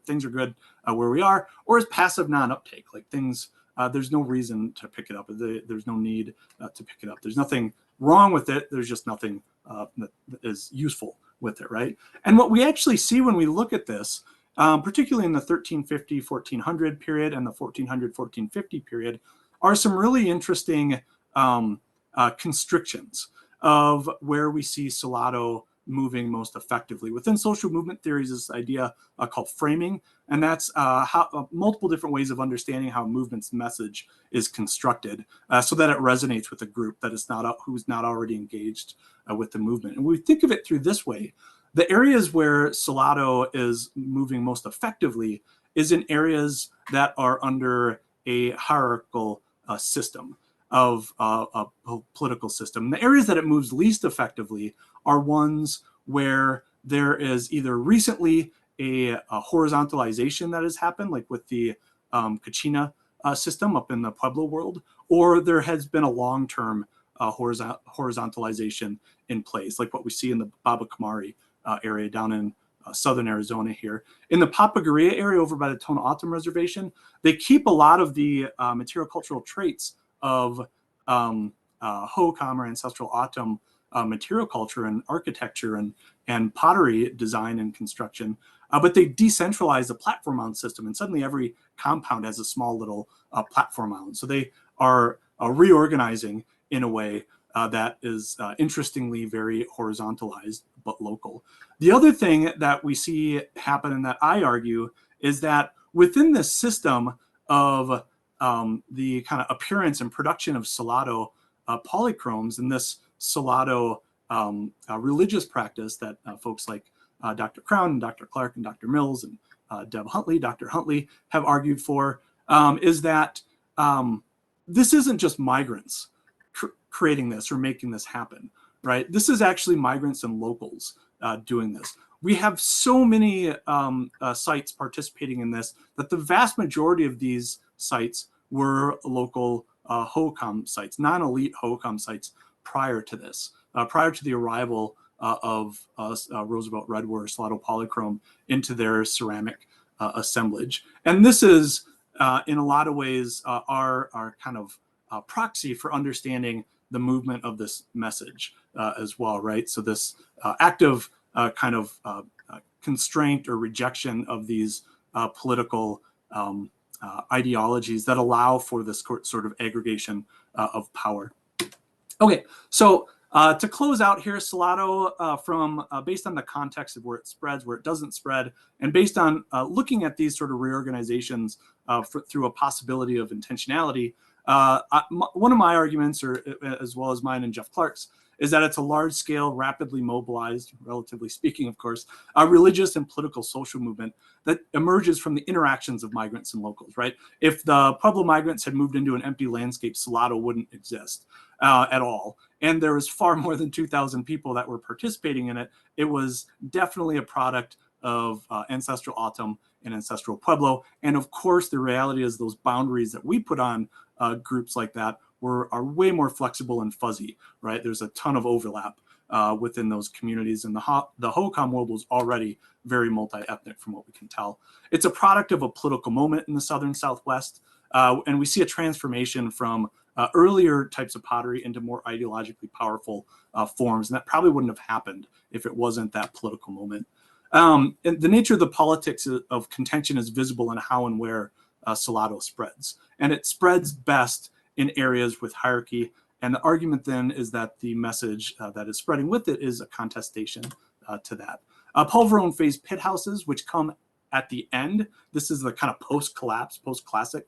[SPEAKER 2] Things are good where we are, or as passive non-uptake, like things, there's no reason to pick it up. There's no need to pick it up. There's nothing wrong with it. There's just nothing that is useful with it, right? And what we actually see when we look at this, particularly in the 1350-1400 period and the 1400-1450 period, are some really interesting constrictions of where we see Salado moving most effectively. Within social movement theories, this idea called framing, and that's how multiple different ways of understanding how a movement's message is constructed so that it resonates with a group that is who's not already engaged with the movement. And we think of it through this way. The areas where Salado is moving most effectively is in areas that are under a hierarchical system of a political system. The areas that it moves least effectively are ones where there is either recently a horizontalization that has happened, like with the Kachina system up in the Pueblo world, or there has been a long-term horizontalization in place, like what we see in the Baba Kamari area down in southern Arizona here. In the Papagoria area over by the Tohono O'Odham Reservation, they keep a lot of the material cultural traits of Hohokam or ancestral O'odham material culture and architecture and pottery design and construction, but they decentralize the platform mound system, and suddenly every compound has a small little platform mound. So they are reorganizing in a way that is interestingly very horizontalized but local. The other thing that we see happen, and that I argue, is that within this system of the kind of appearance and production of Salado polychromes and this Salado religious practice that folks like Dr. Crown and Dr. Clark and Dr. Mills and Dr. Huntley have argued for, is that this isn't just migrants creating this or making this happen, right? This is actually migrants and locals doing this. We have so many sites participating in this that the vast majority of these sites were local Hohokam sites, non-elite Hohokam sites prior to this, prior to the arrival of Roosevelt Redwood Salado polychrome into their ceramic assemblage. And this is, in a lot of ways, our kind of proxy for understanding the movement of this message as well, right? So this active kind of constraint or rejection of these political ideologies that allow for this sort of aggregation of power. Okay, so to close out here, Salado, based on the context of where it spreads, where it doesn't spread, and based on looking at these sort of reorganizations through a possibility of intentionality, one of my arguments, or as well as mine and Jeff Clark's, is that it's a large-scale, rapidly mobilized, relatively speaking, of course, a religious and political social movement that emerges from the interactions of migrants and locals, right? If the Pueblo migrants had moved into an empty landscape, Salado wouldn't exist at all. And there was far more than 2,000 people that were participating in it. It was definitely a product of ancestral O'odham and ancestral Pueblo. And of course, the reality is those boundaries that we put on groups like that are way more flexible and fuzzy, right? There's a ton of overlap within those communities, and the Hohokam world was already very multi-ethnic from what we can tell. It's a product of a political moment in the southern Southwest, and we see a transformation from earlier types of pottery into more ideologically powerful forms, and that probably wouldn't have happened if it wasn't that political moment. And the nature of the politics of contention is visible in how and where Salado spreads. And it spreads best in areas with hierarchy. And the argument then is that the message that is spreading with it is a contestation to that. Pulverone phase pit houses, which come at the end. This is the kind of post-collapse, post-classic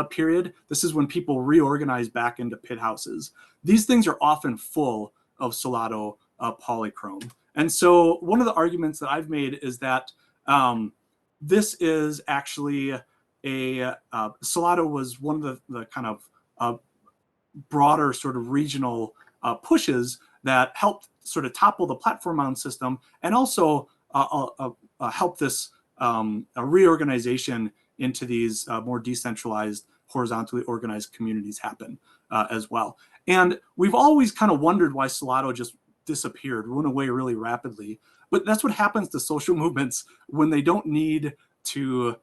[SPEAKER 2] period. This is when people reorganize back into pit houses. These things are often full of Salado polychrome. And so one of the arguments that I've made is that this is actually Salado was one of the kind of broader sort of regional pushes that helped sort of topple the platform mound system, and also help this a reorganization into these more decentralized, horizontally organized communities happen as well. And we've always kind of wondered why Salado just disappeared, went away really rapidly. But that's what happens to social movements when they don't need to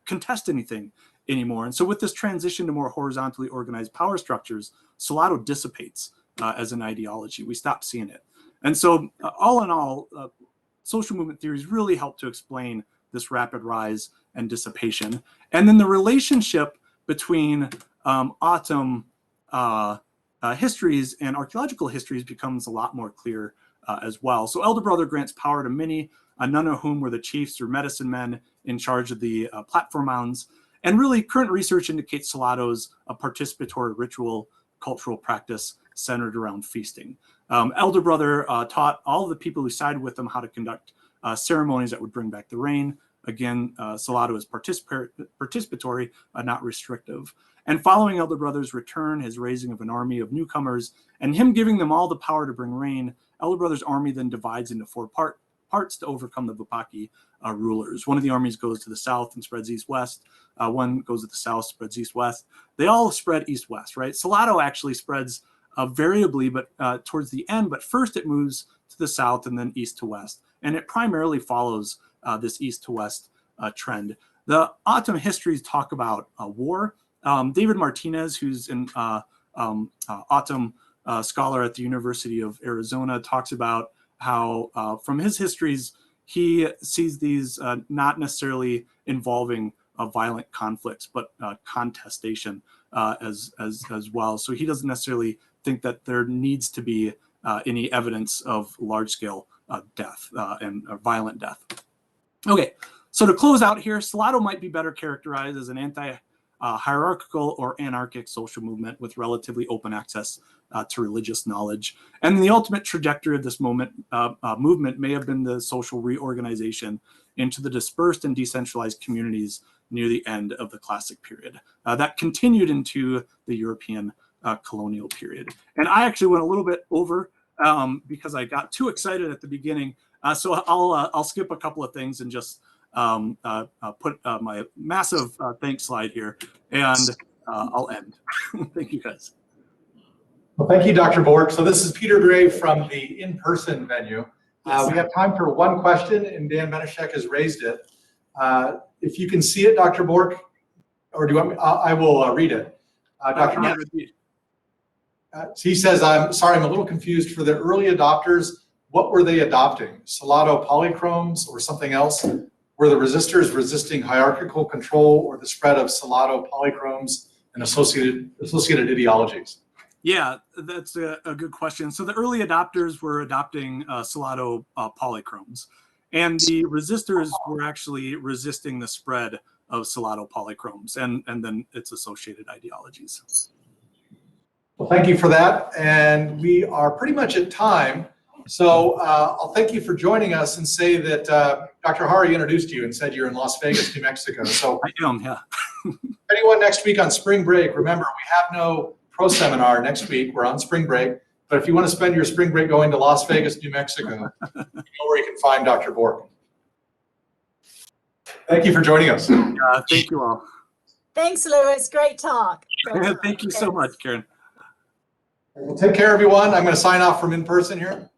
[SPEAKER 2] contest anything anymore. And so with this transition to more horizontally organized power structures, Salado dissipates as an ideology. We stop seeing it. And so all in all, social movement theories really help to explain this rapid rise and dissipation. And then the relationship between autumn histories and archaeological histories becomes a lot more clear as well. So Elder Brother grants power to many, none of whom were the chiefs or medicine men in charge of the platform mounds. And really, current research indicates Salado's a participatory ritual cultural practice centered around feasting. Elder Brother taught all of the people who sided with him how to conduct ceremonies that would bring back the rain. Again, Salado is participatory, not restrictive. And following Elder Brother's return, his raising of an army of newcomers, and him giving them all the power to bring rain, Elder Brother's army then divides into four parts to overcome the Bupaki rulers. One of the armies goes to the south and spreads east-west. One goes to the south, spreads east-west. They all spread east-west, right? Salado actually spreads variably, but towards the end. But first it moves to the south and then east to west. And it primarily follows this east to west trend. The autumn histories talk about war. David Martinez, who's an autumn scholar at the University of Arizona, talks about how from his histories, he sees these not necessarily involving violent conflicts, but contestation as well. So he doesn't necessarily think that there needs to be any evidence of large-scale death and violent death. Okay, so to close out here, Salado might be better characterized as an anti-hierarchical or anarchic social movement with relatively open access to religious knowledge. And the ultimate trajectory of this movement may have been the social reorganization into the dispersed and decentralized communities near the end of the classic period. That continued into the European colonial period. And I actually went a little bit over because I got too excited at the beginning. So I'll skip a couple of things and just put my massive thanks slide here, and I'll end. Thank you, guys.
[SPEAKER 4] Well, thank you, Dr. Borck. So this is Peter Gray from the in-person venue. We have time for one question, and Dan Benishek has raised it. If you can see it, Dr. Borck, or do you want me? I will read it. Dr. So he says, I'm sorry, I'm a little confused. For the early adopters, what were they adopting? Salado polychromes or something else? Were the resistors resisting hierarchical control or the spread of Salado polychromes and associated ideologies?
[SPEAKER 2] Yeah, that's a good question. So the early adopters were adopting Salado polychromes, and the resistors were actually resisting the spread of Salado polychromes and then its associated ideologies.
[SPEAKER 4] Well, thank you for that. And we are pretty much at time. So I'll thank you for joining us and say that Dr. Hari introduced you and said you're in Las Vegas, New Mexico. So
[SPEAKER 2] I am, yeah.
[SPEAKER 4] anyone next week on spring break, remember we have no pro seminar next week. We're on spring break. But if you want to spend your spring break going to Las Vegas, New Mexico, you know where you can find Dr. Borck. Thank you for joining us.
[SPEAKER 2] Thank you all.
[SPEAKER 3] Thanks, Louis. Great talk.
[SPEAKER 2] Thank you so much, Karen.
[SPEAKER 4] Well, take care, everyone. I'm going to sign off from in person here.